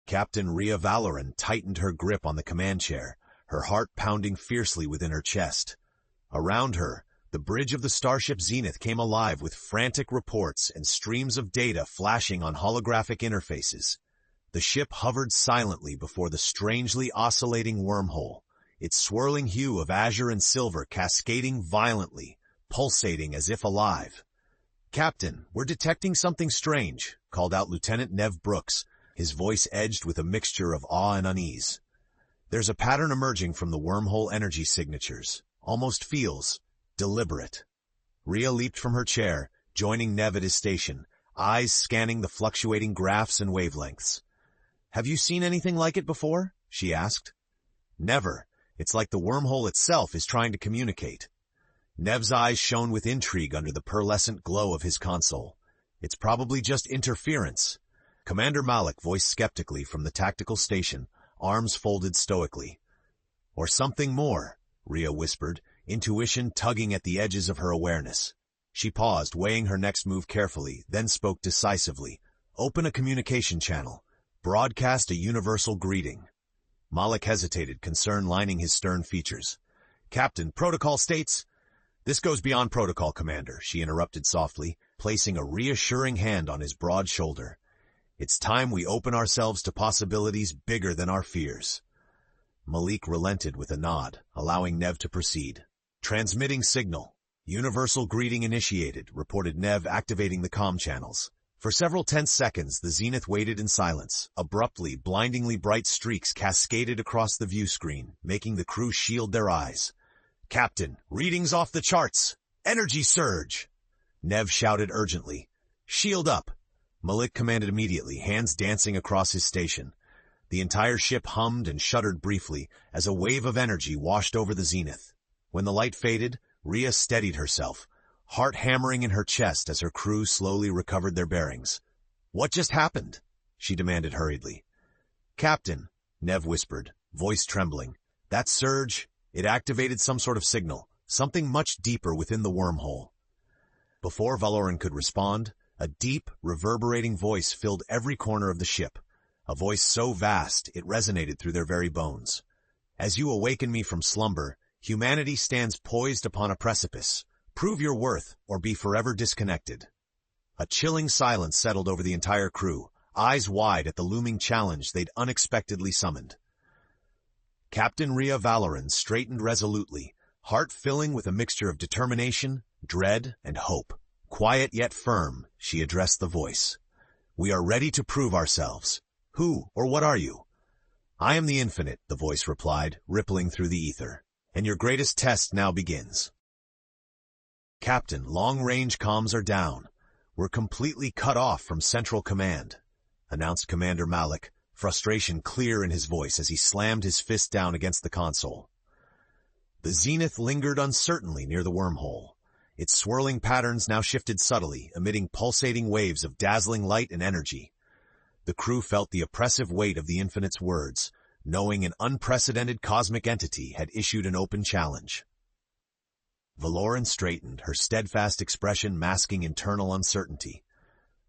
Captain Rhea Valoran tightened her grip on the command chair, her heart pounding fiercely within her chest. Around her, the bridge of the starship Zenith came alive with frantic reports and streams of data flashing on holographic interfaces. The ship hovered silently before the strangely oscillating wormhole, its swirling hue of azure and silver cascading violently, pulsating as if alive. "Captain, we're detecting something strange," called out Lieutenant Nev Brooks, his voice edged with a mixture of awe and unease. "There's a pattern emerging from the wormhole energy signatures. Almost feels deliberate." Rhea leaped from her chair, joining Nev at his station, eyes scanning the fluctuating graphs and wavelengths. "Have you seen anything like it before?" she asked. "Never. It's like the wormhole itself is trying to communicate." Nev's eyes shone with intrigue under the pearlescent glow of his console. "It's probably just interference." Commander Malik voiced skeptically from the tactical station, arms folded stoically. "Or something more," Rhea whispered, intuition tugging at the edges of her awareness. She paused, weighing her next move carefully, then spoke decisively. "Open a communication channel. Broadcast a universal greeting." Malik hesitated, concern lining his stern features. "Captain, protocol states—" "This goes beyond protocol, Commander," she interrupted softly, placing a reassuring hand on his broad shoulder. "It's time we open ourselves to possibilities bigger than our fears." Malik relented with a nod, allowing Nev to proceed. "Transmitting signal. Universal greeting initiated," reported Nev, activating the comm channels. For several tense seconds, the Zenith waited in silence. Abruptly, blindingly bright streaks cascaded across the view screen, making the crew shield their eyes. "Captain, readings off the charts! Energy surge!" Nev shouted urgently. "Shield up!" Malik commanded immediately, hands dancing across his station. The entire ship hummed and shuddered briefly as a wave of energy washed over the Zenith. When the light faded, Rhea steadied herself, heart hammering in her chest as her crew slowly recovered their bearings. "What just happened?" she demanded hurriedly. "Captain," Nev whispered, voice trembling, "that surge, it activated some sort of signal, something much deeper within the wormhole." Before Valoran could respond, a deep, reverberating voice filled every corner of the ship, a voice so vast it resonated through their very bones. "As you awaken me from slumber, humanity stands poised upon a precipice. Prove your worth, or be forever disconnected." A chilling silence settled over the entire crew, eyes wide at the looming challenge they'd unexpectedly summoned. Captain Rhea Valoran straightened resolutely, heart filling with a mixture of determination, dread, and hope. Quiet yet firm, she addressed the voice. "We are ready to prove ourselves. Who or what are you?" "I am the Infinite," the voice replied, rippling through the ether. "And your greatest test now begins." "Captain, long-range comms are down. We're completely cut off from Central Command," announced Commander Malik, frustration clear in his voice as he slammed his fist down against the console. The Zenith lingered uncertainly near the wormhole. Its swirling patterns now shifted subtly, emitting pulsating waves of dazzling light and energy. The crew felt the oppressive weight of the Infinite's words, knowing an unprecedented cosmic entity had issued an open challenge. Valoran straightened, her steadfast expression masking internal uncertainty.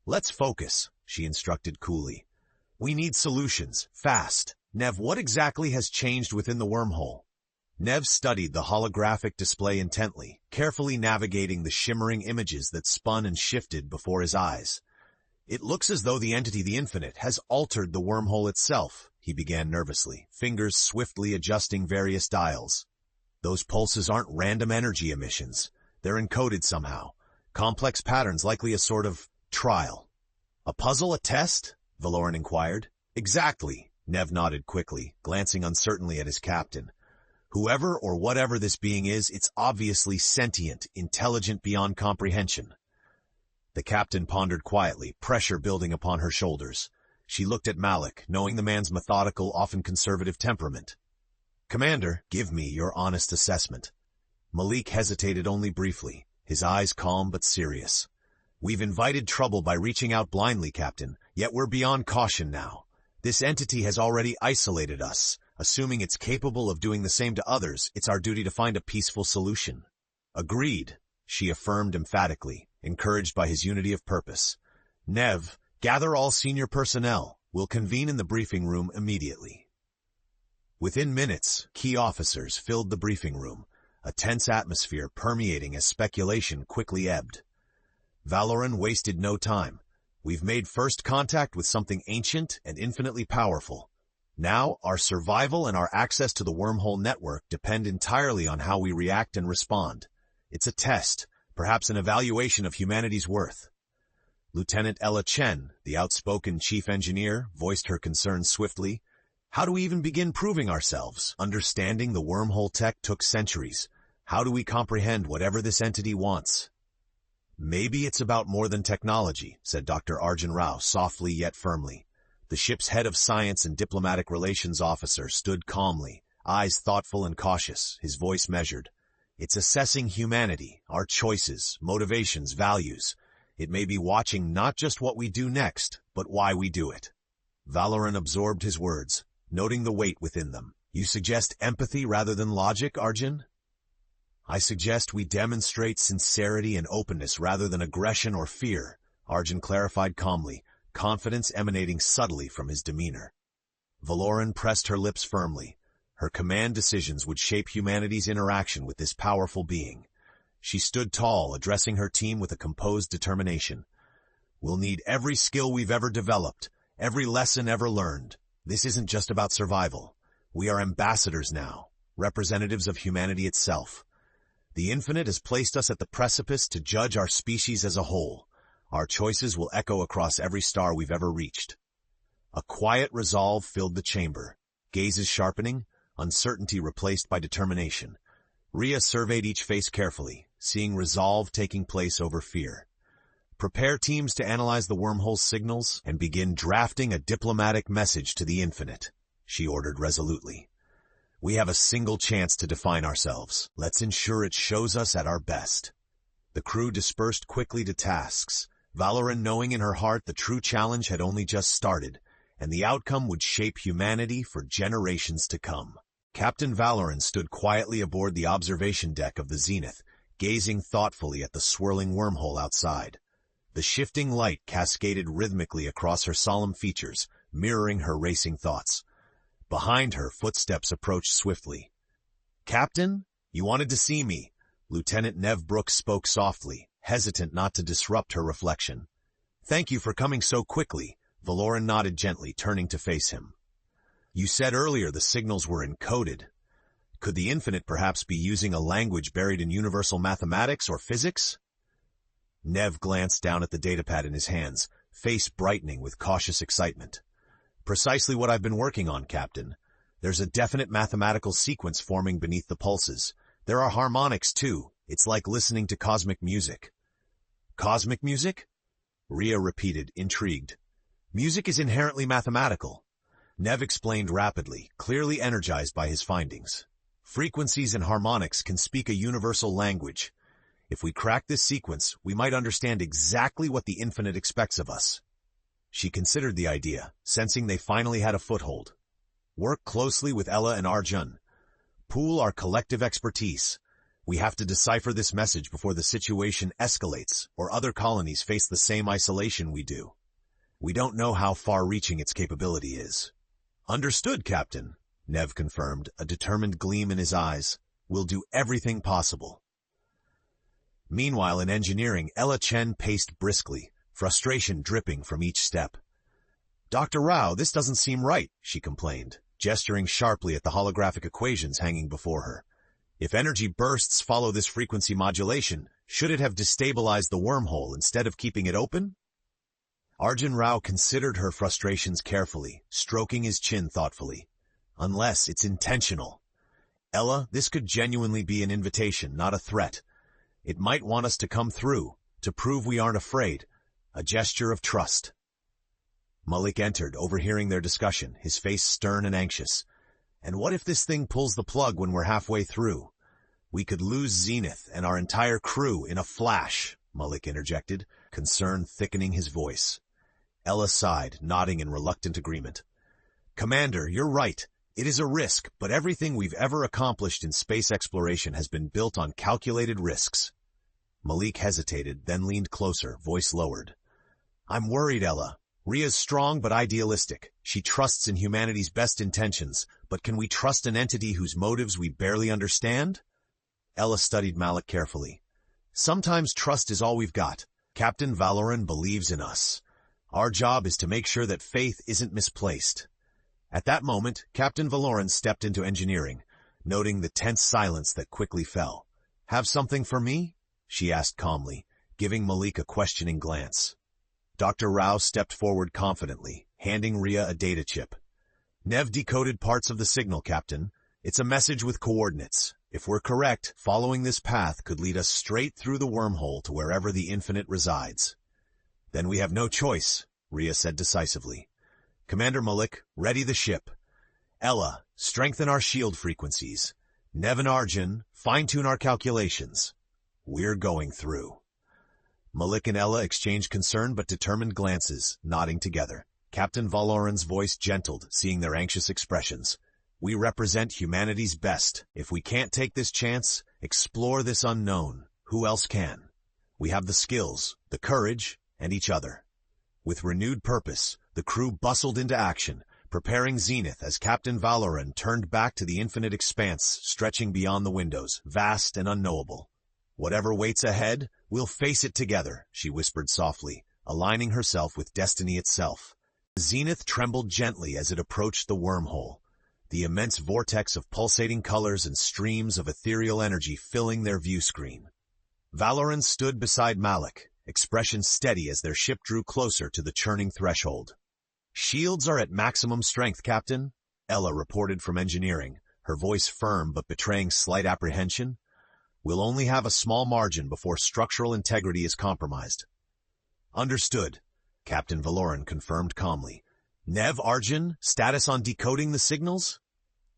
"Let's focus," she instructed coolly. "We need solutions, fast. Nev, what exactly has changed within the wormhole?" Nev studied the holographic display intently, carefully navigating the shimmering images that spun and shifted before his eyes. "It looks as though the entity, the Infinite, has altered the wormhole itself," he began nervously, fingers swiftly adjusting various dials. "Those pulses aren't random energy emissions. They're encoded somehow. Complex patterns, likely a sort of trial." "A puzzle, a test?" Valoran inquired. "Exactly," Nev nodded quickly, glancing uncertainly at his captain. "Whoever or whatever this being is, it's obviously sentient, intelligent beyond comprehension." The captain pondered quietly, pressure building upon her shoulders. She looked at Malik, knowing the man's methodical, often conservative temperament. "Commander, give me your honest assessment." Malik hesitated only briefly, his eyes calm but serious. "We've invited trouble by reaching out blindly, Captain, yet we're beyond caution now. This entity has already isolated us. Assuming it's capable of doing the same to others, it's our duty to find a peaceful solution." "Agreed," she affirmed emphatically, encouraged by his unity of purpose. "Nev, gather all senior personnel. We'll convene in the briefing room immediately. Within minutes, key officers filled the briefing room, a tense atmosphere permeating as speculation quickly ebbed. Valoran wasted no time. We've made first contact with something ancient and infinitely powerful. Now, our survival and our access to the wormhole network depend entirely on how we react and respond. It's a test, perhaps an evaluation of humanity's worth. Lieutenant Ella Chen, the outspoken chief engineer, voiced her concerns swiftly. How do we even begin proving ourselves? Understanding the wormhole tech took centuries. How do we comprehend whatever this entity wants? Maybe it's about more than technology, said Dr. Arjun Rao softly yet firmly. The ship's head of science and diplomatic relations officer stood calmly, eyes thoughtful and cautious, his voice measured. It's assessing humanity, our choices, motivations, values. It may be watching not just what we do next, but why we do it. Valoran absorbed his words, noting the weight within them. You suggest empathy rather than logic, Arjun? I suggest we demonstrate sincerity and openness rather than aggression or fear, Arjun clarified calmly, confidence emanating subtly from his demeanor. Valoran pressed her lips firmly. Her command decisions would shape humanity's interaction with this powerful being. She stood tall, addressing her team with a composed determination. We'll need every skill we've ever developed, every lesson ever learned. This isn't just about survival. We are ambassadors now, representatives of humanity itself. The infinite has placed us at the precipice to judge our species as a whole. Our choices will echo across every star we've ever reached. A quiet resolve filled the chamber, gazes sharpening, uncertainty replaced by determination. Rhea surveyed each face carefully, seeing resolve taking place over fear. Prepare teams to analyze the wormhole's signals and begin drafting a diplomatic message to the infinite, she ordered resolutely. We have a single chance to define ourselves. Let's ensure it shows us at our best. The crew dispersed quickly to tasks, Valoran knowing in her heart the true challenge had only just started, and the outcome would shape humanity for generations to come. Captain Valoran stood quietly aboard the observation deck of the Zenith, gazing thoughtfully at the swirling wormhole outside. The shifting light cascaded rhythmically across her solemn features, mirroring her racing thoughts. Behind her, footsteps approached swiftly. Captain, you wanted to see me. Lieutenant Nev Brooks spoke softly, hesitant not to disrupt her reflection. Thank you for coming so quickly. Valoran nodded gently, turning to face him. You said earlier the signals were encoded. Could the infinite perhaps be using a language buried in universal mathematics or physics? Nev glanced down at the datapad in his hands, face brightening with cautious excitement. Precisely what I've been working on, Captain. There's a definite mathematical sequence forming beneath the pulses. There are harmonics, too. It's like listening to cosmic music. Cosmic music? Rhea repeated, intrigued. Music is inherently mathematical. Nev explained rapidly, clearly energized by his findings. Frequencies and harmonics can speak a universal language. If we crack this sequence, we might understand exactly what the infinite expects of us. She considered the idea, sensing they finally had a foothold. Work closely with Ella and Arjun. Pool our collective expertise. We have to decipher this message before the situation escalates or other colonies face the same isolation we do. We don't know how far-reaching its capability is. Understood, Captain, Nev confirmed, a determined gleam in his eyes. We'll do everything possible. Meanwhile, in engineering, Ella Chen paced briskly, frustration dripping from each step. Dr. Rao, this doesn't seem right, she complained, gesturing sharply at the holographic equations hanging before her. If energy bursts follow this frequency modulation, should it have destabilized the wormhole instead of keeping it open? Arjun Rao considered her frustrations carefully, stroking his chin thoughtfully. Unless it's intentional. Ella, this could genuinely be an invitation, not a threat. It might want us to come through, to prove we aren't afraid. A gesture of trust. Malik entered, overhearing their discussion, his face stern and anxious. And what if this thing pulls the plug when we're halfway through? We could lose Zenith and our entire crew in a flash, Malik interjected, concern thickening his voice. Ella sighed, nodding in reluctant agreement. Commander, you're right. It is a risk, but everything we've ever accomplished in space exploration has been built on calculated risks. Malik hesitated, then leaned closer, voice lowered. I'm worried, Ella. Ria's strong but idealistic. She trusts in humanity's best intentions, but can we trust an entity whose motives we barely understand? Ella studied Malik carefully. Sometimes trust is all we've got. Captain Valoran believes in us. Our job is to make sure that faith isn't misplaced. At that moment, Captain Valoran stepped into engineering, noting the tense silence that quickly fell. "Have something for me?" she asked calmly, giving Malik a questioning glance. Dr. Rao stepped forward confidently, handing Ria a data chip. "Nev decoded parts of the signal, Captain. It's a message with coordinates. If we're correct, following this path could lead us straight through the wormhole to wherever the infinite resides." "Then we have no choice," Ria said decisively. "Commander Malik, ready the ship. Ella, strengthen our shield frequencies. Nev and Arjun, fine-tune our calculations. We're going through." Malik and Ella exchanged concerned but determined glances, nodding together. Captain Valoran's voice gentled, seeing their anxious expressions. "We represent humanity's best. If we can't take this chance, explore this unknown, who else can? We have the skills, the courage, and each other." With renewed purpose, the crew bustled into action, preparing Zenith as Captain Valoran turned back to the infinite expanse stretching beyond the windows, vast and unknowable. "Whatever waits ahead, we'll face it together," she whispered softly, aligning herself with destiny itself. Zenith trembled gently as it approached the wormhole, the immense vortex of pulsating colors and streams of ethereal energy filling their view screen. Valoran stood beside Malik, expression steady as their ship drew closer to the churning threshold. "Shields are at maximum strength, Captain," Ella reported from engineering, her voice firm but betraying slight apprehension. "We'll only have a small margin before structural integrity is compromised." "Understood," Captain Valoran confirmed calmly. "Nev, Arjun, status on decoding the signals?"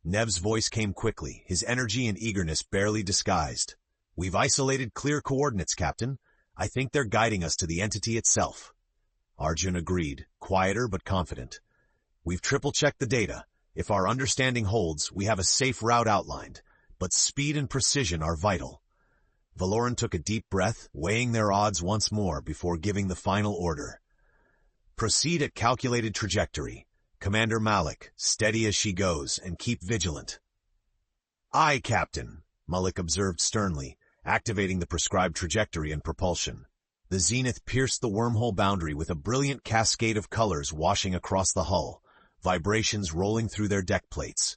Nev's voice came quickly, his energy and eagerness barely disguised. "We've isolated clear coordinates, Captain. I think they're guiding us to the entity itself." Arjun agreed, quieter but confident. "We've triple-checked the data. If our understanding holds, we have a safe route outlined, but speed and precision are vital." Valoran took a deep breath, weighing their odds once more before giving the final order. "Proceed at calculated trajectory. Commander Malik, steady as she goes, and keep vigilant." "Aye, Captain," Malik observed sternly, activating the prescribed trajectory and propulsion. The Zenith pierced the wormhole boundary with a brilliant cascade of colors washing across the hull, vibrations rolling through their deck plates.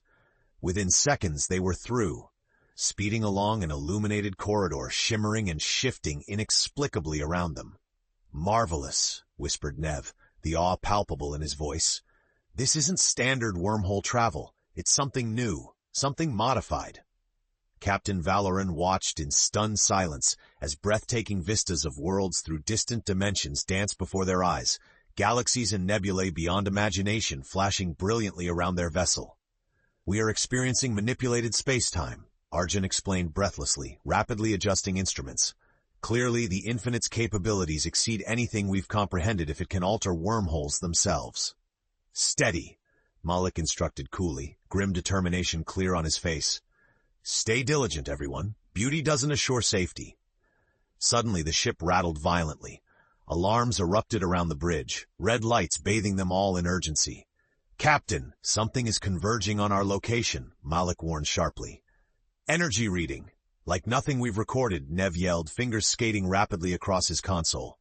Within seconds they were through, speeding along an illuminated corridor, shimmering and shifting inexplicably around them. "Marvelous," whispered Nev, the awe palpable in his voice. "This isn't standard wormhole travel. It's something new, something modified." Captain Valoran watched in stunned silence as breathtaking vistas of worlds through distant dimensions danced before their eyes, galaxies and nebulae beyond imagination flashing brilliantly around their vessel. "We are experiencing manipulated space-time," Arjun explained breathlessly, rapidly adjusting instruments. "Clearly, the Infinite's capabilities exceed anything we've comprehended if it can alter wormholes themselves." "Steady," Malik instructed coolly, grim determination clear on his face. "Stay diligent, everyone. Beauty doesn't assure safety." Suddenly the ship rattled violently. Alarms erupted around the bridge, red lights bathing them all in urgency. "Captain, something is converging on our location," Malik warned sharply. "Energy reading. Like nothing we've recorded," Nev yelled, fingers skating rapidly across his console.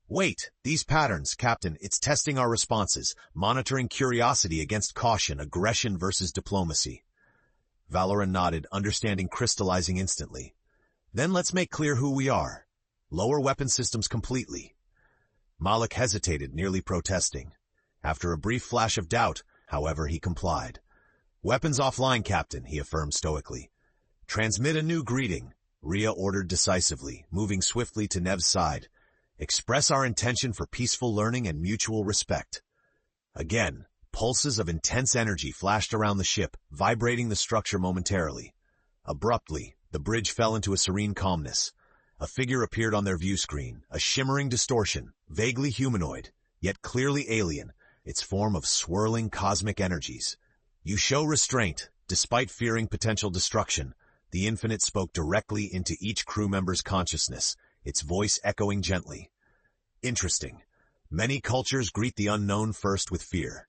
"Wait, these patterns, Captain, it's testing our responses, monitoring curiosity against caution, aggression versus diplomacy." Valoran nodded, understanding crystallizing instantly. "Then let's make clear who we are. Lower weapon systems completely." Malik hesitated, nearly protesting. After a brief flash of doubt, however, he complied. "Weapons offline, Captain," he affirmed stoically. "Transmit a new greeting," Ria ordered decisively, moving swiftly to Nev's side. "Express our intention for peaceful learning and mutual respect." Again, pulses of intense energy flashed around the ship, vibrating the structure momentarily. Abruptly, the bridge fell into a serene calmness. A figure appeared on their view screen, a shimmering distortion, vaguely humanoid, yet clearly alien, its form of swirling cosmic energies. "You show restraint, despite fearing potential destruction." The Infinite spoke directly into each crew member's consciousness, its voice echoing gently. "Interesting. Many cultures greet the unknown first with fear.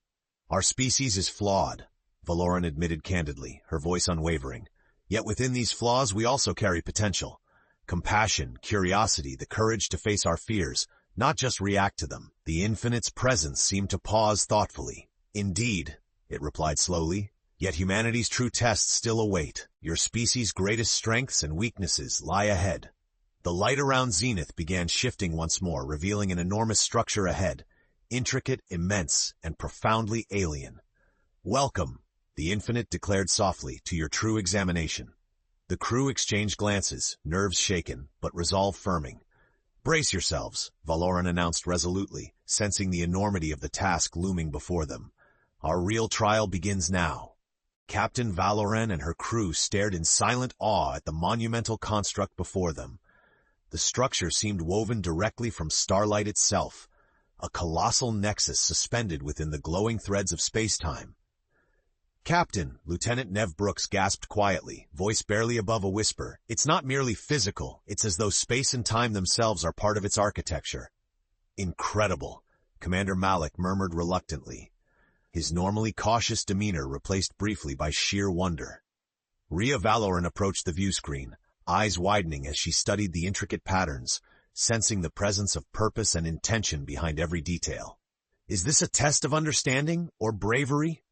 Our species is flawed, Valoran admitted candidly, her voice unwavering. Yet within these flaws we also carry potential. Compassion, curiosity, the courage to face our fears, not just react to them. The infinite's presence seemed to pause thoughtfully. Indeed, it replied slowly, yet humanity's true tests still await. Your species' greatest strengths and weaknesses lie ahead. The light around Zenith began shifting once more, revealing an enormous structure ahead, intricate, immense, and profoundly alien. Welcome, the Infinite declared softly, to your true examination. The crew exchanged glances, nerves shaken, but resolve firming. Brace yourselves, Valoran announced resolutely, sensing the enormity of the task looming before them. Our real trial begins now. Captain Valoran and her crew stared in silent awe at the monumental construct before them. The structure seemed woven directly from starlight itself, a colossal nexus suspended within the glowing threads of space-time. Captain, Lieutenant Nev Brooks gasped quietly, voice barely above a whisper. It's not merely physical, it's as though space and time themselves are part of its architecture. Incredible, Commander Malik murmured reluctantly, his normally cautious demeanor replaced briefly by sheer wonder. Rhea Valoran approached the view screen, eyes widening as she studied the intricate patterns, sensing the presence of purpose and intention behind every detail. Is this a test of understanding or bravery?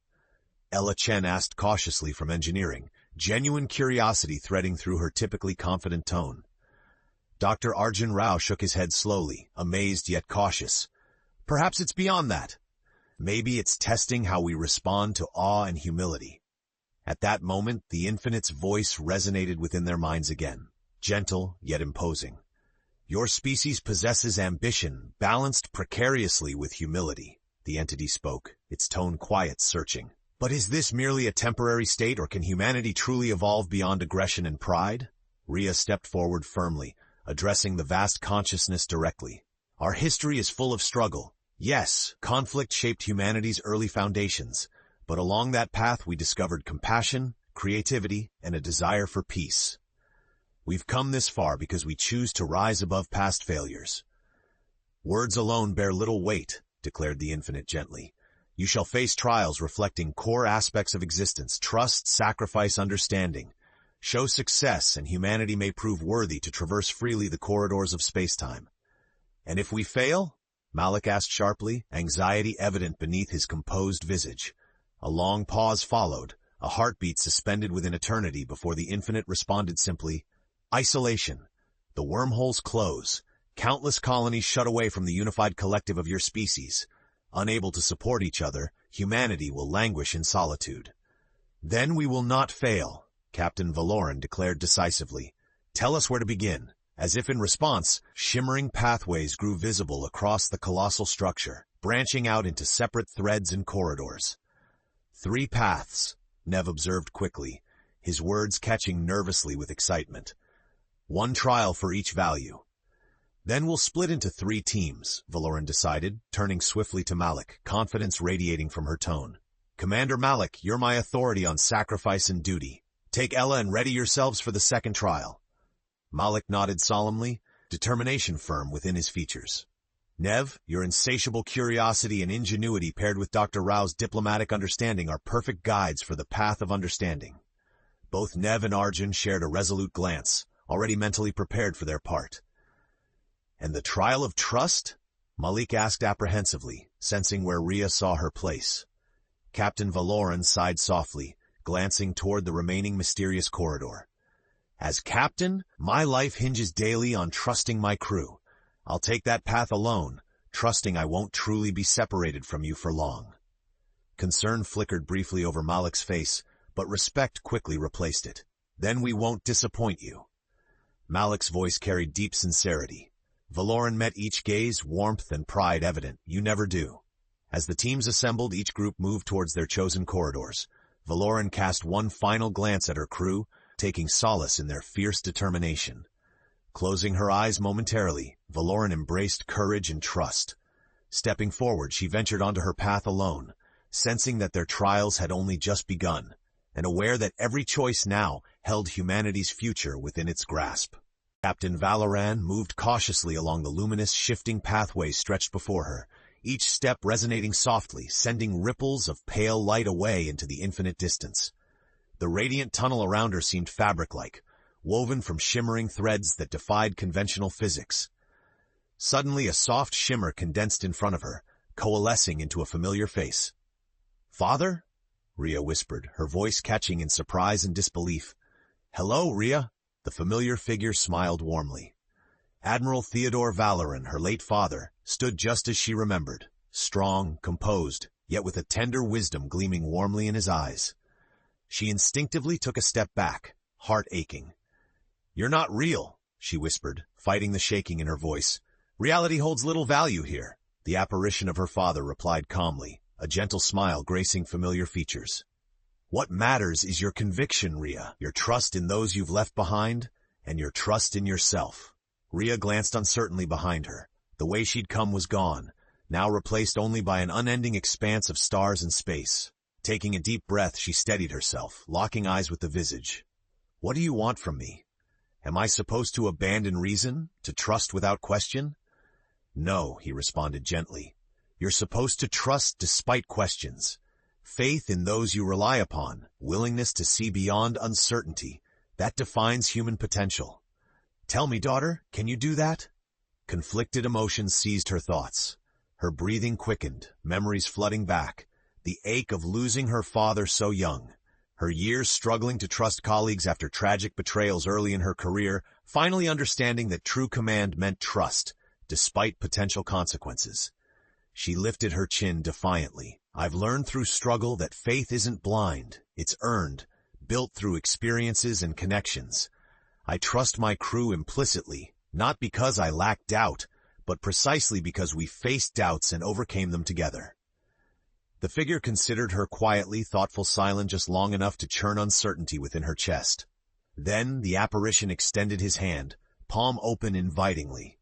Ella Chen asked cautiously from engineering, genuine curiosity threading through her typically confident tone. Dr. Arjun Rao shook his head slowly, amazed yet cautious. Perhaps it's beyond that. Maybe it's testing how we respond to awe and humility. At that moment, the Infinite's voice resonated within their minds again, gentle yet imposing. Your species possesses ambition, balanced precariously with humility, the entity spoke, its tone quiet, searching. But is this merely a temporary state, or can humanity truly evolve beyond aggression and pride? Rhea stepped forward firmly, addressing the vast consciousness directly. Our history is full of struggle. Yes, conflict shaped humanity's early foundations, but along that path we discovered compassion, creativity, and a desire for peace. We've come this far because we choose to rise above past failures. Words alone bear little weight, declared the Infinite gently. You shall face trials reflecting core aspects of existence, trust, sacrifice, understanding. Show success, and humanity may prove worthy to traverse freely the corridors of spacetime. And if we fail? Malik asked sharply, anxiety evident beneath his composed visage. A long pause followed, a heartbeat suspended within eternity before the Infinite responded simply, isolation. The wormholes close. Countless colonies shut away from the unified collective of your species. Unable to support each other, humanity will languish in solitude. Then we will not fail, Captain Valoran declared decisively. Tell us where to begin. As if in response, shimmering pathways grew visible across the colossal structure, branching out into separate threads and corridors. 3 paths, Nev observed quickly, his words catching nervously with excitement. 1 trial for each value. Then we'll split into 3 teams, Valoran decided, turning swiftly to Malik, confidence radiating from her tone. Commander Malik, you're my authority on sacrifice and duty. Take Ella and ready yourselves for the 2nd trial. Malik nodded solemnly, determination firm within his features. Nev, your insatiable curiosity and ingenuity paired with Dr. Rao's diplomatic understanding are perfect guides for the path of understanding. Both Nev and Arjun shared a resolute glance, already mentally prepared for their part. And the trial of trust? Malik asked apprehensively, sensing where Rhea saw her place. Captain Valoran sighed softly, glancing toward the remaining mysterious corridor. As captain, my life hinges daily on trusting my crew. I'll take that path alone, trusting I won't truly be separated from you for long. Concern flickered briefly over Malik's face, but respect quickly replaced it. Then we won't disappoint you. Malik's voice carried deep sincerity. Valoran met each gaze, warmth and pride evident. You never do. As the teams assembled, each group moved towards their chosen corridors. Valoran cast one final glance at her crew, taking solace in their fierce determination. Closing her eyes momentarily, Valoran embraced courage and trust. Stepping forward, she ventured onto her path alone, sensing that their trials had only just begun, and aware that every choice now held humanity's future within its grasp. Captain Valoran moved cautiously along the luminous, shifting pathway stretched before her, each step resonating softly, sending ripples of pale light away into the infinite distance. The radiant tunnel around her seemed fabric-like, woven from shimmering threads that defied conventional physics. Suddenly, a soft shimmer condensed in front of her, coalescing into a familiar face. "Father?" Rhea whispered, her voice catching in surprise and disbelief. "Hello, Rhea." The familiar figure smiled warmly. Admiral Theodore Valoran, her late father, stood just as she remembered, strong, composed, yet with a tender wisdom gleaming warmly in his eyes. She instinctively took a step back, heart aching. "You're not real," she whispered, fighting the shaking in her voice. "Reality holds little value here." The apparition of her father replied calmly, a gentle smile gracing familiar features. "What matters is your conviction, Rhea, your trust in those you've left behind, and your trust in yourself." Rhea glanced uncertainly behind her. The way she'd come was gone, now replaced only by an unending expanse of stars and space. Taking a deep breath, she steadied herself, locking eyes with the visage. "What do you want from me? Am I supposed to abandon reason, to trust without question?" "No," he responded gently. "You're supposed to trust despite questions. Faith in those you rely upon, willingness to see beyond uncertainty, that defines human potential. Tell me, daughter, can you do that?" Conflicted emotions seized her thoughts. Her breathing quickened, memories flooding back. The ache of losing her father so young, her years struggling to trust colleagues after tragic betrayals early in her career, finally understanding that true command meant trust, despite potential consequences. She lifted her chin defiantly. "I've learned through struggle that faith isn't blind, it's earned, built through experiences and connections. I trust my crew implicitly, not because I lack doubt, but precisely because we faced doubts and overcame them together." The figure considered her quietly, thoughtful, silent, just long enough to churn uncertainty within her chest. Then the apparition extended his hand, palm open invitingly.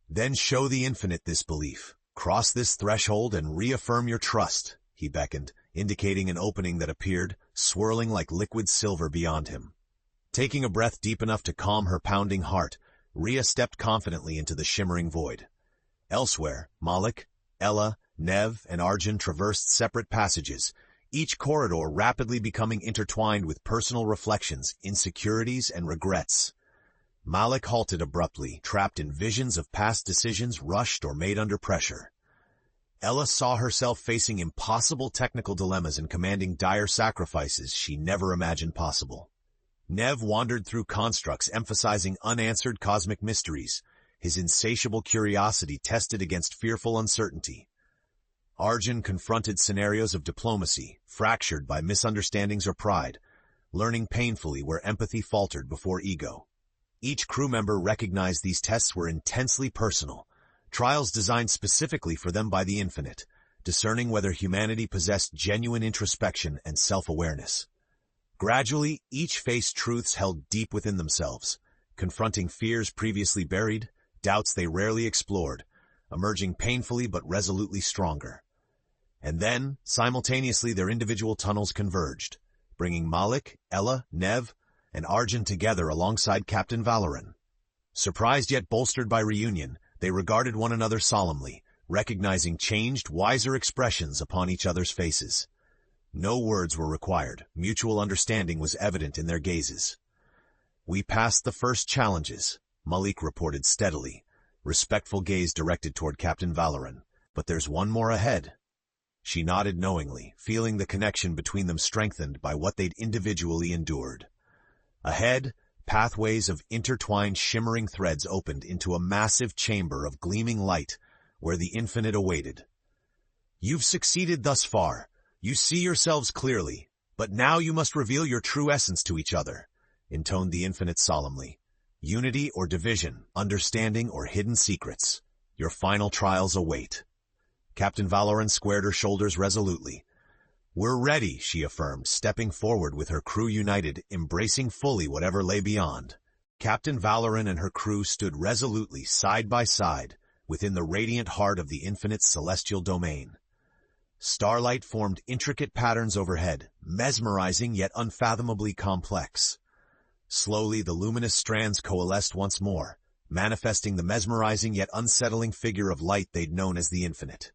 "Then show the infinite this belief. Cross this threshold and reaffirm your trust," he beckoned, indicating an opening that appeared, swirling like liquid silver beyond him. Taking a breath deep enough to calm her pounding heart, Rhea stepped confidently into the shimmering void. Elsewhere, Malik, Ella, Nev, and Arjun traversed separate passages, each corridor rapidly becoming intertwined with personal reflections, insecurities, and regrets. Malik halted abruptly, trapped in visions of past decisions rushed or made under pressure. Ella saw herself facing impossible technical dilemmas and commanding dire sacrifices she never imagined possible. Nev wandered through constructs emphasizing unanswered cosmic mysteries, his insatiable curiosity tested against fearful uncertainty. Arjun confronted scenarios of diplomacy, fractured by misunderstandings or pride, learning painfully where empathy faltered before ego. Each crew member recognized these tests were intensely personal, trials designed specifically for them by the infinite, discerning whether humanity possessed genuine introspection and self-awareness. Gradually, each faced truths held deep within themselves, confronting fears previously buried, doubts they rarely explored, emerging painfully but resolutely stronger. And then, simultaneously, their individual tunnels converged, bringing Malik, Ella, Nev, and Arjun together alongside Captain Valoran. Surprised yet bolstered by reunion, they regarded one another solemnly, recognizing changed, wiser expressions upon each other's faces. No words were required. Mutual understanding was evident in their gazes. "We passed the first challenges," Malik reported steadily, respectful gaze directed toward Captain Valoran. "But there's one more ahead." She nodded knowingly, feeling the connection between them strengthened by what they'd individually endured. Ahead, pathways of intertwined shimmering threads opened into a massive chamber of gleaming light where the infinite awaited. "You've succeeded thus far. You see yourselves clearly, but now you must reveal your true essence to each other," intoned the infinite solemnly. "Unity or division, understanding or hidden secrets. Your final trials await." Captain Valoran squared her shoulders resolutely. "We're ready," she affirmed, stepping forward with her crew united, embracing fully whatever lay beyond. Captain Valoran and her crew stood resolutely side by side within the radiant heart of the infinite's celestial domain. Starlight formed intricate patterns overhead, mesmerizing yet unfathomably complex. Slowly, the luminous strands coalesced once more, manifesting the mesmerizing yet unsettling figure of light they'd known as the Infinite.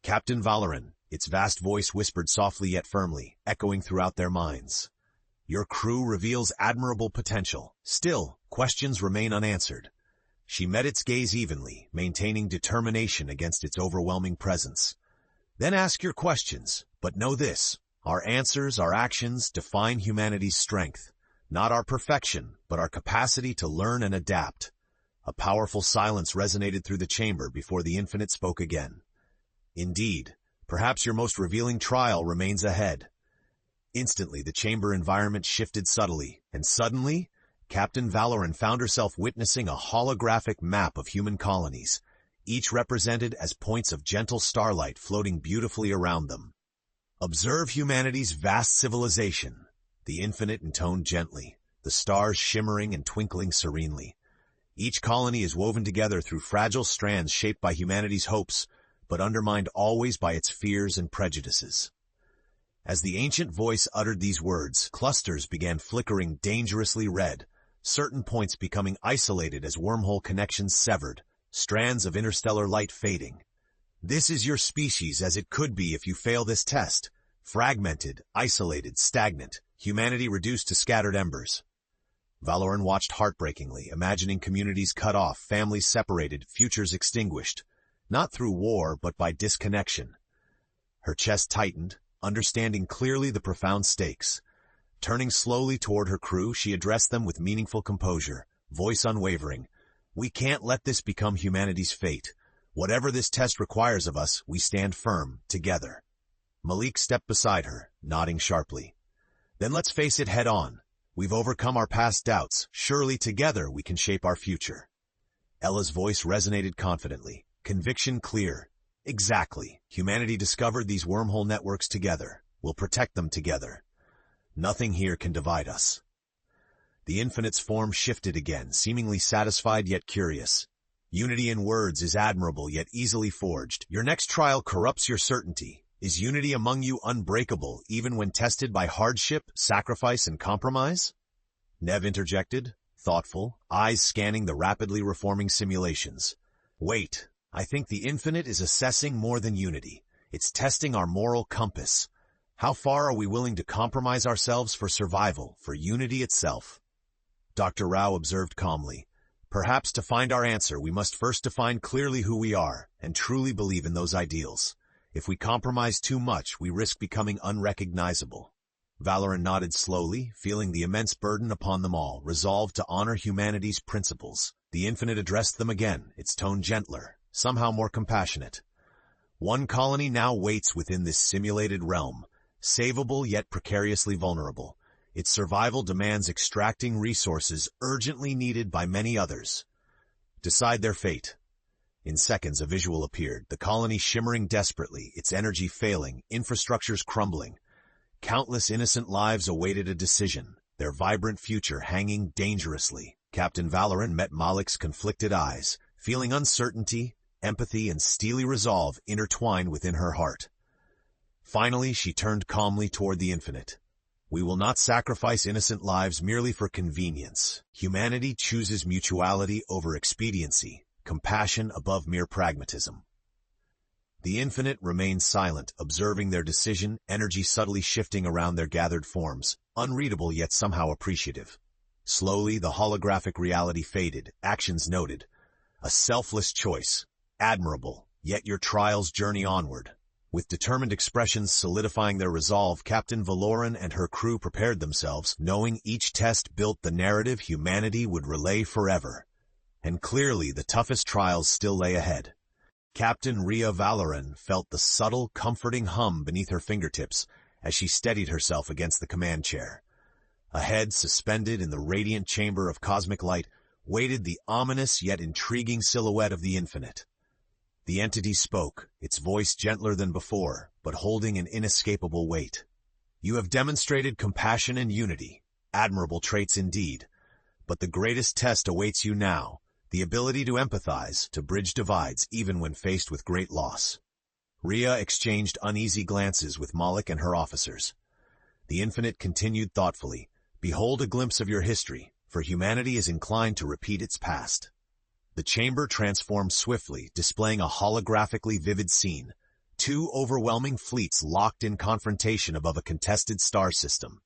Captain Valoran, its vast voice whispered softly yet firmly, echoing throughout their minds. Your crew reveals admirable potential. Still, questions remain unanswered. She met its gaze evenly, maintaining determination against its overwhelming presence. Then ask your questions, but know this. Our answers, our actions, define humanity's strength. Not our perfection, but our capacity to learn and adapt. A powerful silence resonated through the chamber before the Infinite spoke again. Indeed, perhaps your most revealing trial remains ahead. Instantly, the chamber environment shifted subtly, and suddenly, Captain Valoran found herself witnessing a holographic map of human colonies, each represented as points of gentle starlight floating beautifully around them. Observe humanity's vast civilization, the Infinite intoned gently, the stars shimmering and twinkling serenely. Each colony is woven together through fragile strands shaped by humanity's hopes, but undermined always by its fears and prejudices. As the ancient voice uttered these words, clusters began flickering dangerously red, certain points becoming isolated as wormhole connections severed, strands of interstellar light fading. This is your species as it could be if you fail this test. Fragmented, isolated, stagnant, humanity reduced to scattered embers. Valoran watched heartbreakingly, imagining communities cut off, families separated, futures extinguished, not through war but by disconnection. Her chest tightened, understanding clearly the profound stakes. Turning slowly toward her crew, she addressed them with meaningful composure, voice unwavering. We can't let this become humanity's fate. Whatever this test requires of us, we stand firm, together. Malik stepped beside her, nodding sharply. Then let's face it head on. We've overcome our past doubts. Surely together we can shape our future. Ella's voice resonated confidently, conviction clear. Exactly. Humanity discovered these wormhole networks together. We'll protect them together. Nothing here can divide us. The Infinite's form shifted again, seemingly satisfied yet curious. Unity in words is admirable yet easily forged. Your next trial corrupts your certainty. Is unity among you unbreakable, even when tested by hardship, sacrifice, and compromise? Nev interjected, thoughtful, eyes scanning the rapidly reforming simulations. Wait, I think the Infinite is assessing more than unity. It's testing our moral compass. How far are we willing to compromise ourselves for survival, for unity itself? Dr. Rao observed calmly. Perhaps to find our answer, we must first define clearly who we are, and truly believe in those ideals. If we compromise too much, we risk becoming unrecognizable. Valoran nodded slowly, feeling the immense burden upon them all, resolved to honor humanity's principles. The Infinite addressed them again, its tone gentler, somehow more compassionate. One colony now waits within this simulated realm, savable yet precariously vulnerable. Its survival demands extracting resources urgently needed by many others. Decide their fate. In seconds, a visual appeared, the colony shimmering desperately, its energy failing, infrastructures crumbling. Countless innocent lives awaited a decision, their vibrant future hanging dangerously. Captain Valoran met Malik's conflicted eyes, feeling uncertainty, empathy, and steely resolve intertwined within her heart. Finally, she turned calmly toward the Infinite. We will not sacrifice innocent lives merely for convenience. Humanity chooses mutuality over expediency, compassion above mere pragmatism. The Infinite remained silent, observing their decision, energy subtly shifting around their gathered forms, unreadable yet somehow appreciative. Slowly, the holographic reality faded, actions noted. A selfless choice, admirable, yet your trials journey onward. With determined expressions solidifying their resolve, Captain Valoran and her crew prepared themselves, knowing each test built the narrative humanity would relay forever. And clearly, the toughest trials still lay ahead. Captain Rhea Valoran felt the subtle, comforting hum beneath her fingertips as she steadied herself against the command chair. Ahead, suspended in the radiant chamber of cosmic light, waited the ominous yet intriguing silhouette of the Infinite. The entity spoke, its voice gentler than before, but holding an inescapable weight. You have demonstrated compassion and unity, admirable traits indeed, but the greatest test awaits you now, the ability to empathize, to bridge divides even when faced with great loss. Rhea exchanged uneasy glances with Malik and her officers. The Infinite continued thoughtfully, behold a glimpse of your history, for humanity is inclined to repeat its past. The chamber transformed swiftly, displaying a holographically vivid scene. Two overwhelming fleets locked in confrontation above a contested star system.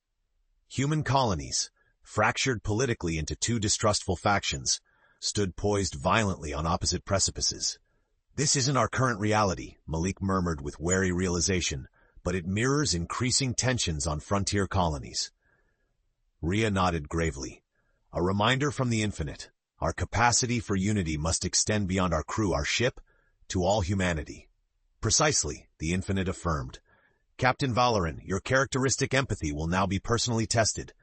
Human colonies, fractured politically into two distrustful factions, stood poised violently on opposite precipices. "This isn't our current reality," Malik murmured with wary realization, "but it mirrors increasing tensions on frontier colonies." Rhea nodded gravely. "A reminder from the infinite. Our capacity for unity must extend beyond our crew, our ship, to all humanity." "Precisely," the infinite affirmed. "Captain Valoran, your characteristic empathy will now be personally tested.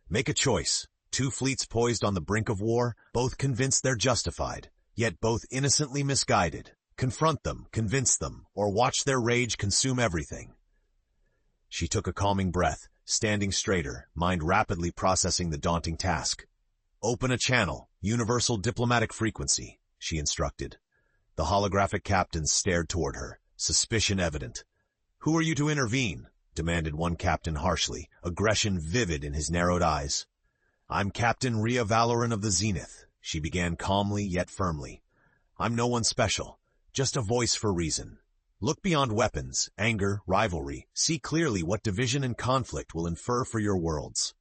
Make a choice. Two fleets poised on the brink of war, both convinced they're justified, yet both innocently misguided. Confront them, convince them, or watch their rage consume everything." She took a calming breath, standing straighter, mind rapidly processing the daunting task. "Open a channel, universal diplomatic frequency," she instructed. The holographic captains stared toward her, suspicion evident. "Who are you to intervene?" demanded one captain harshly, aggression vivid in his narrowed eyes. "I'm Captain Rhea Valoran of the Zenith," she began calmly yet firmly. "I'm no one special, just a voice for reason. Look beyond weapons, anger, rivalry. See clearly what division and conflict will infer for your worlds."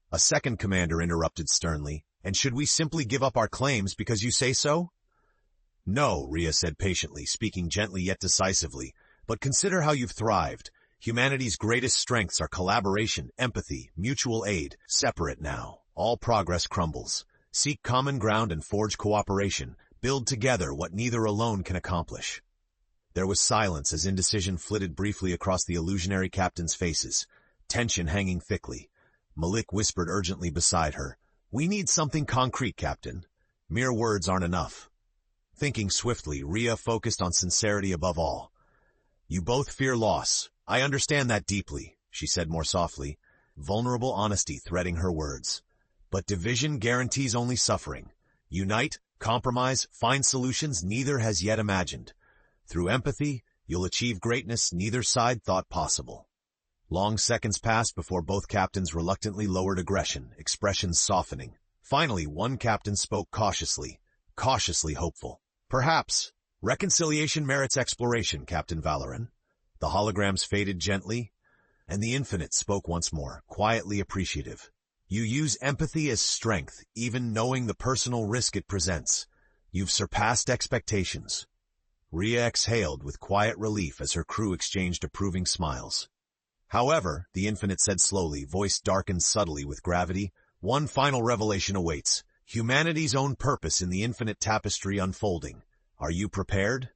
A second commander interrupted sternly, "And should we simply give up our claims because you say so?" "No," Rhea said patiently, speaking gently yet decisively, "but consider how you've thrived. Humanity's greatest strengths are collaboration, empathy, mutual aid. Separate now. All progress crumbles. Seek common ground and forge cooperation. Build together what neither alone can accomplish." There was silence as indecision flitted briefly across the illusionary captains' faces, tension hanging thickly. Malik whispered urgently beside her, "We need something concrete, Captain. Mere words aren't enough." Thinking swiftly, Rhea focused on sincerity above all. "You both fear loss. I understand that deeply," she said more softly, vulnerable honesty threading her words. "But division guarantees only suffering. Unite, compromise, find solutions neither has yet imagined. Through empathy, you'll achieve greatness neither side thought possible." Long seconds passed before both captains reluctantly lowered aggression, expressions softening. Finally, one captain spoke cautiously hopeful. "Perhaps. Reconciliation merits exploration, Captain Valoran." The holograms faded gently, and the infinite spoke once more, quietly appreciative. "You use empathy as strength, even knowing the personal risk it presents. You've surpassed expectations." Rhea exhaled with quiet relief as her crew exchanged approving smiles. "However," the infinite said slowly, voice darkened subtly with gravity, "one final revelation awaits. Humanity's own purpose in the infinite tapestry unfolding. Are you prepared?"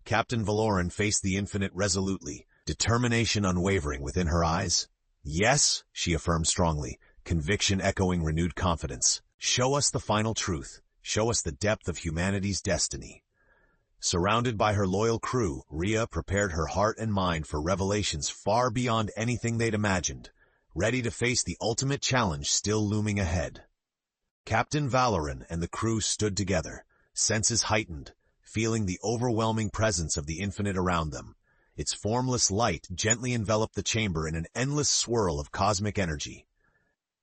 Captain Valoran faced the infinite resolutely, determination unwavering within her eyes. "Yes," she affirmed strongly, conviction echoing renewed confidence. "Show us the final truth. Show us the depth of humanity's destiny." Surrounded by her loyal crew, Rhea prepared her heart and mind for revelations far beyond anything they'd imagined, ready to face the ultimate challenge still looming ahead. Captain Valoran and the crew stood together, senses heightened, feeling the overwhelming presence of the infinite around them. Its formless light gently enveloped the chamber in an endless swirl of cosmic energy.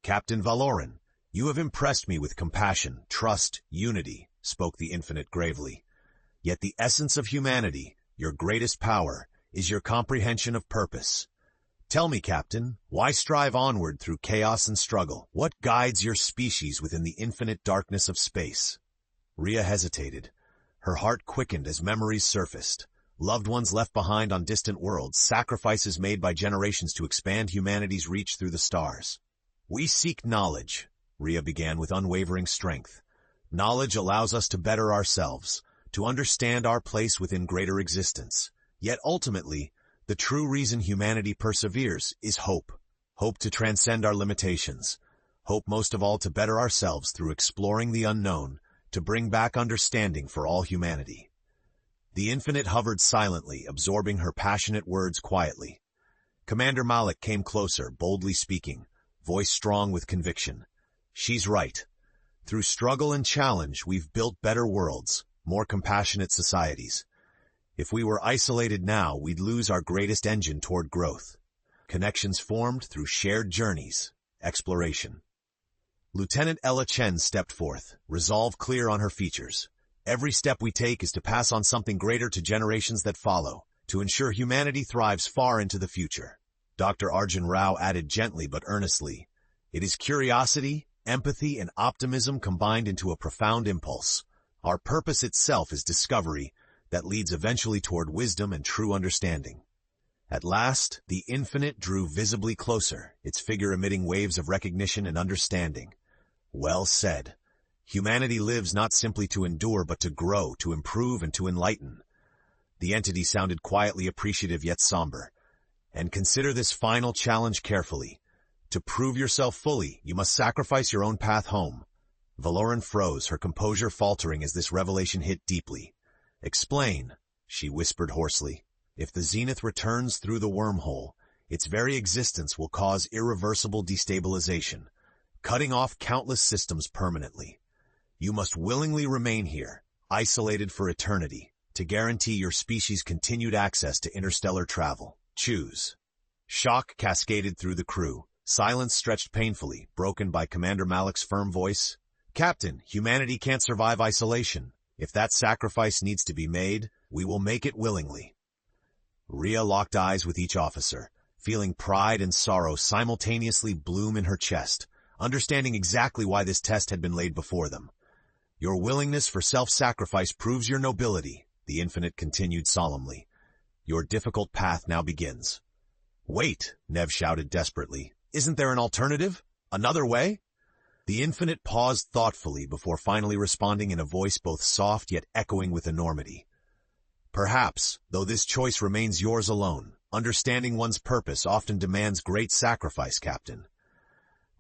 "Captain Valoran, you have impressed me with compassion, trust, unity," spoke the infinite gravely. "Yet the essence of humanity, your greatest power, is your comprehension of purpose. Tell me, Captain, why strive onward through chaos and struggle? What guides your species within the infinite darkness of space?" Rhea hesitated. Her heart quickened as memories surfaced. Loved ones left behind on distant worlds, sacrifices made by generations to expand humanity's reach through the stars. "We seek knowledge," Rhea began with unwavering strength. "Knowledge allows us to better ourselves, to understand our place within greater existence. Yet ultimately, the true reason humanity perseveres is hope. Hope to transcend our limitations. Hope most of all to better ourselves through exploring the unknown, to bring back understanding for all humanity." The infinite hovered silently, absorbing her passionate words quietly. Commander Malik came closer, boldly speaking, voice strong with conviction. "She's right. Through struggle and challenge, we've built better worlds, more compassionate societies. If we were isolated now, we'd lose our greatest engine toward growth. Connections formed through shared journeys, exploration." Lieutenant Ella Chen stepped forth, resolve clear on her features. Every step we take is to pass on something greater to generations that follow, to ensure humanity thrives far into the future. Dr. Arjun Rao added gently but earnestly, "It is curiosity, empathy, and optimism combined into a profound impulse. Our purpose itself is discovery that leads eventually toward wisdom and true understanding." At last, the infinite drew visibly closer, its figure emitting waves of recognition and understanding. Well said. Humanity lives not simply to endure but to grow, to improve, and to enlighten. The entity sounded quietly appreciative yet somber. And consider this final challenge carefully. To prove yourself fully, you must sacrifice your own path home. Valoran froze, her composure faltering as this revelation hit deeply. "Explain," she whispered hoarsely. "If the Zenith returns through the wormhole, its very existence will cause irreversible destabilization, cutting off countless systems permanently. You must willingly remain here, isolated for eternity, to guarantee your species' continued access to interstellar travel. Choose." Shock cascaded through the crew. Silence stretched painfully, broken by Commander Malik's firm voice. "Captain, humanity can't survive isolation. If that sacrifice needs to be made, we will make it willingly." Rhea locked eyes with each officer, feeling pride and sorrow simultaneously bloom in her chest, understanding exactly why this test had been laid before them. "Your willingness for self-sacrifice proves your nobility," the Infinite continued solemnly. "Your difficult path now begins." "Wait," Nev shouted desperately. "Isn't there an alternative? Another way?" The Infinite paused thoughtfully before finally responding in a voice both soft yet echoing with enormity. "Perhaps, though this choice remains yours alone, understanding one's purpose often demands great sacrifice, Captain."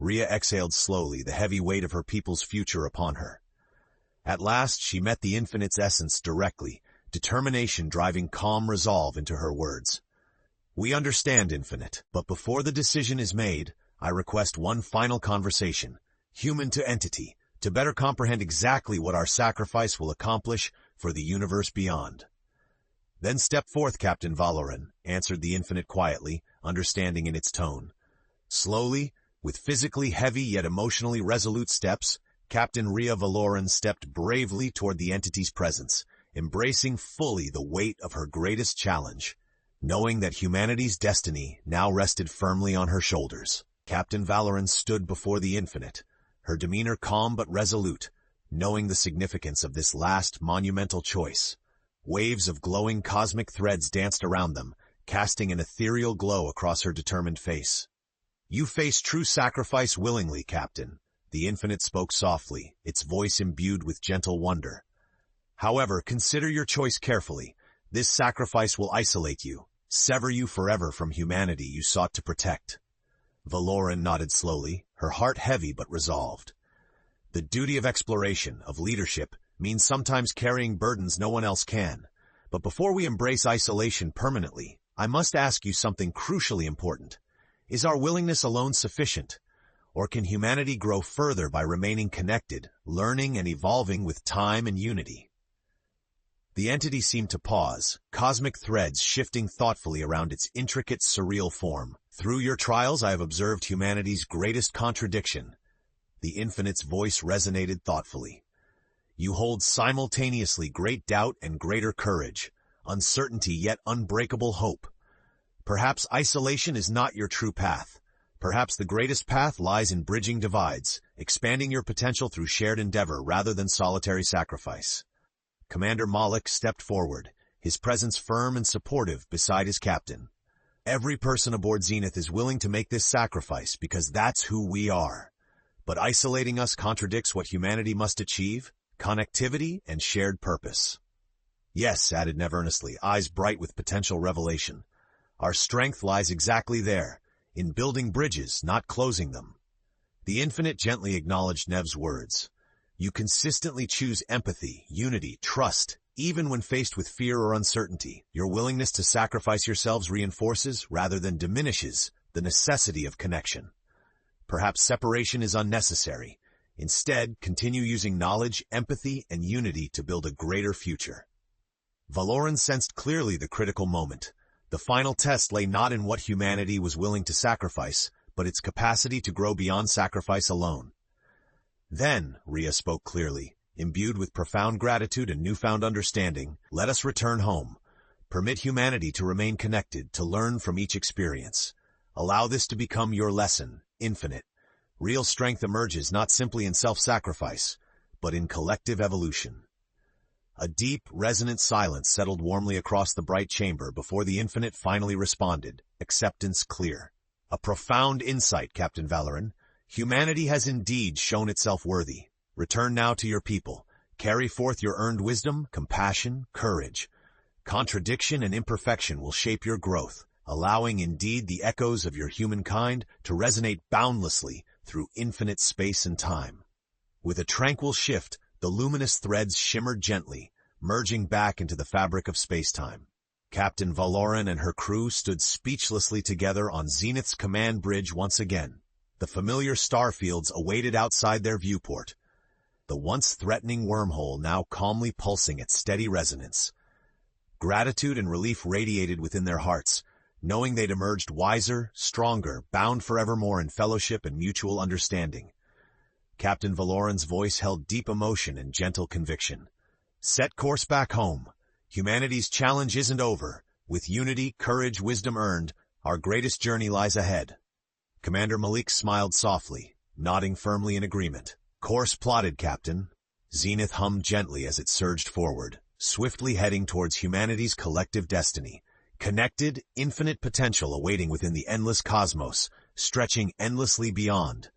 Rhea exhaled slowly, the heavy weight of her people's future upon her. At last she met the Infinite's essence directly, determination driving calm resolve into her words. "We understand, Infinite, but before the decision is made, I request one final conversation, human to entity, to better comprehend exactly what our sacrifice will accomplish for the universe beyond." "Then step forth, Captain Valoran," answered the Infinite quietly, understanding in its tone. Slowly, with physically heavy yet emotionally resolute steps, Captain Rhea Valoran stepped bravely toward the entity's presence, embracing fully the weight of her greatest challenge. Knowing that humanity's destiny now rested firmly on her shoulders, Captain Valoran stood before the Infinite, her demeanor calm but resolute, knowing the significance of this last monumental choice. Waves of glowing cosmic threads danced around them, casting an ethereal glow across her determined face. "You face true sacrifice willingly, Captain," the Infinite spoke softly, its voice imbued with gentle wonder. "However, consider your choice carefully. This sacrifice will isolate you, sever you forever from humanity you sought to protect." Valoran nodded slowly, her heart heavy but resolved. The duty of exploration, of leadership, means sometimes carrying burdens no one else can. But before we embrace isolation permanently, I must ask you something crucially important. Is our willingness alone sufficient? Or can humanity grow further by remaining connected, learning and evolving with time and unity? The entity seemed to pause, cosmic threads shifting thoughtfully around its intricate, surreal form. "Through your trials I have observed humanity's greatest contradiction." The Infinite's voice resonated thoughtfully. "You hold simultaneously great doubt and greater courage, uncertainty yet unbreakable hope. Perhaps isolation is not your true path. Perhaps the greatest path lies in bridging divides, expanding your potential through shared endeavor rather than solitary sacrifice." Commander Malik stepped forward, his presence firm and supportive beside his captain. "Every person aboard Zenith is willing to make this sacrifice because that's who we are. But isolating us contradicts what humanity must achieve, connectivity and shared purpose." "Yes," added Nev earnestly, eyes bright with potential revelation. "Our strength lies exactly there, in building bridges, not closing them." The Infinite gently acknowledged Nev's words. "You consistently choose empathy, unity, trust, even when faced with fear or uncertainty. Your willingness to sacrifice yourselves reinforces, rather than diminishes, the necessity of connection. Perhaps separation is unnecessary. Instead, continue using knowledge, empathy, and unity to build a greater future." Valoran sensed clearly the critical moment. The final test lay not in what humanity was willing to sacrifice, but its capacity to grow beyond sacrifice alone. "Then," Rhea spoke clearly, Imbued with profound gratitude and newfound understanding, let us return home. Permit humanity to remain connected, to learn from each experience. Allow this to become your lesson, infinite. Real strength emerges not simply in self-sacrifice, but in collective evolution. A deep, resonant silence settled warmly across the bright chamber before the infinite finally responded, acceptance clear. A profound insight, Captain Valoran. Humanity has indeed shown itself worthy. Return now to your people. Carry forth your earned wisdom, compassion, courage. Contradiction and imperfection will shape your growth, allowing indeed the echoes of your humankind to resonate boundlessly through infinite space and time. With a tranquil shift, the luminous threads shimmered gently, merging back into the fabric of space-time. Captain Valoran and her crew stood speechlessly together on Zenith's command bridge once again. The familiar starfields awaited outside their viewport, the once threatening wormhole now calmly pulsing at steady resonance. Gratitude and relief radiated within their hearts, knowing they'd emerged wiser, stronger, bound forevermore in fellowship and mutual understanding. Captain Valoran's voice held deep emotion and gentle conviction. Set course back home. Humanity's challenge isn't over. With unity, courage, wisdom earned, our greatest journey lies ahead. Commander Malik smiled softly, nodding firmly in agreement. Course plotted, Captain. Zenith hummed gently as it surged forward, swiftly heading towards humanity's collective destiny. Connected, infinite potential awaiting within the endless cosmos, stretching endlessly beyond.